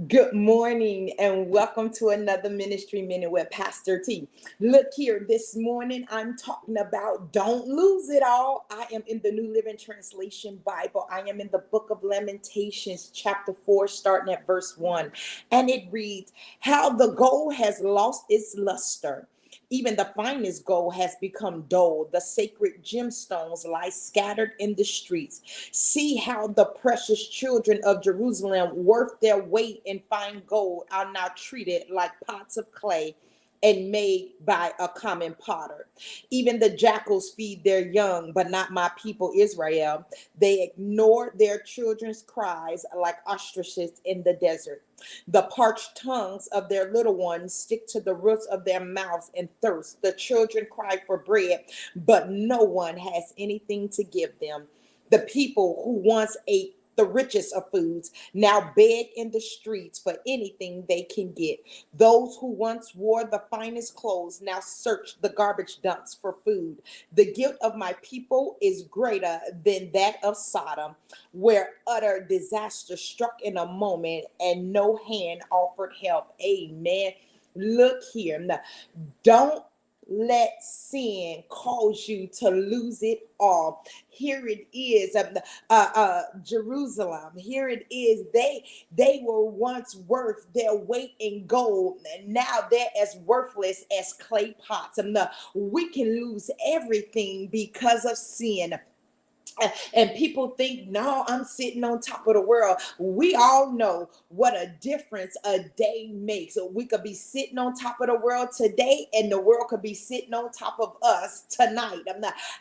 Good morning and welcome to another Ministry Minute with Pastor T. Look here, this morning I'm talking about don't lose it all. I am in the New Living Translation Bible. I am in the book of Lamentations, chapter 4, starting at verse 1. And it reads, How the gold has lost its luster. Even the finest gold has become dull. The sacred gemstones lie scattered in the streets. See how the precious children of Jerusalem, worth their weight in fine gold, are now treated like pots of clay and made by a common potter. Even the jackals feed their young, but not my people Israel. They ignore their children's cries like ostriches in the desert. The parched tongues of their little ones stick to the roofs of their mouths in thirst. The children cry for bread, but no one has anything to give them. The people who once ate the richest of foods now beg in the streets for anything they can get. Those who once wore the finest clothes now search the garbage dumps for food. The guilt of my people is greater than that of Sodom, where utter disaster struck in a moment and no hand offered help. Amen. Look here. Now, don't let sin cause you to lose it all. Here it is, Jerusalem. Here it is. They were once worth their weight in gold, and now they're as worthless as clay pots. We can lose everything because of sin. And people think, no, I'm sitting on top of the world. We all know what a difference a day makes. So we could be sitting on top of the world today, and the world could be sitting on top of us tonight.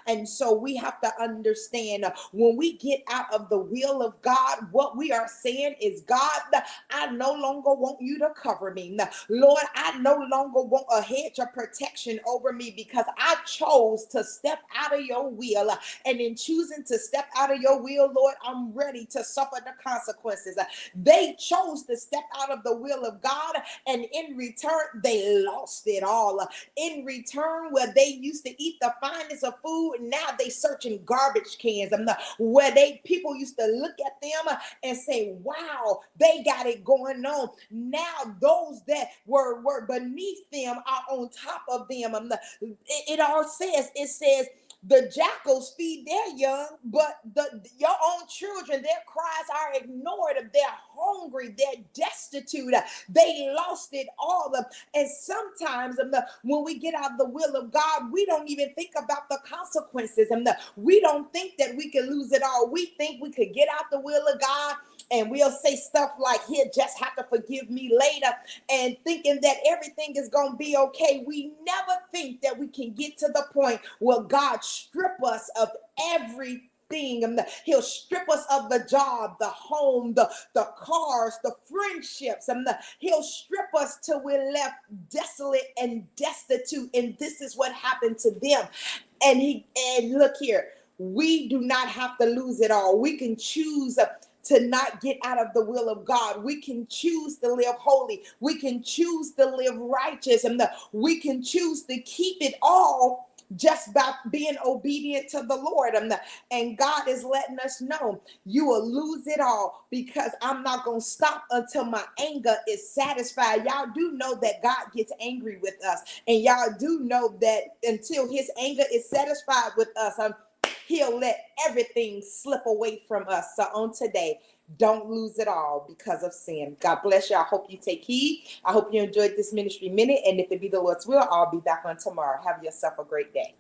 And so we have to understand when we get out of the will of God, what we are saying is, God, I no longer want you to cover me. Lord, I no longer want a hedge of protection over me because I chose to step out of your will. And in choosing to step out of your will, Lord, I'm ready to suffer the consequences. They chose to step out of the will of God, and in return, they lost it all. In return, where they used to eat the finest of food, now they searching garbage cans. Where people used to look at them and say, wow, they got it going on. Now those that were beneath them are on top of them. It all says, it says, the jackals feed their young, but your own children, their cries are ignored. They're hungry. They're destitute. They lost it all. And sometimes when we get out of the will of God, we don't even think about the consequences. We don't think that we can lose it all. We think we could get out the will of God and we'll say stuff like, he'll just have to forgive me later, and thinking that everything is going to be okay. We never think that we can get to the point where God strip us of everything. He'll strip us of the job, the home, the cars, the friendships. He'll strip us till we're left desolate and destitute. And this is what happened to them. And look here, we do not have to lose it all. We can choose to not get out of the will of God. We can choose to live holy. We can choose to live righteous. And we can choose to keep it all just by being obedient to the Lord. And God is letting us know, you will lose it all because I'm not going to stop until my anger is satisfied. Y'all do know that God gets angry with us. And y'all do know that until his anger is satisfied with us, he'll let everything slip away from us. So on today, don't lose it all because of sin. God bless you. I hope you take heed. I hope you enjoyed this ministry minute. And if it be the Lord's will, I'll be back on tomorrow. Have yourself a great day.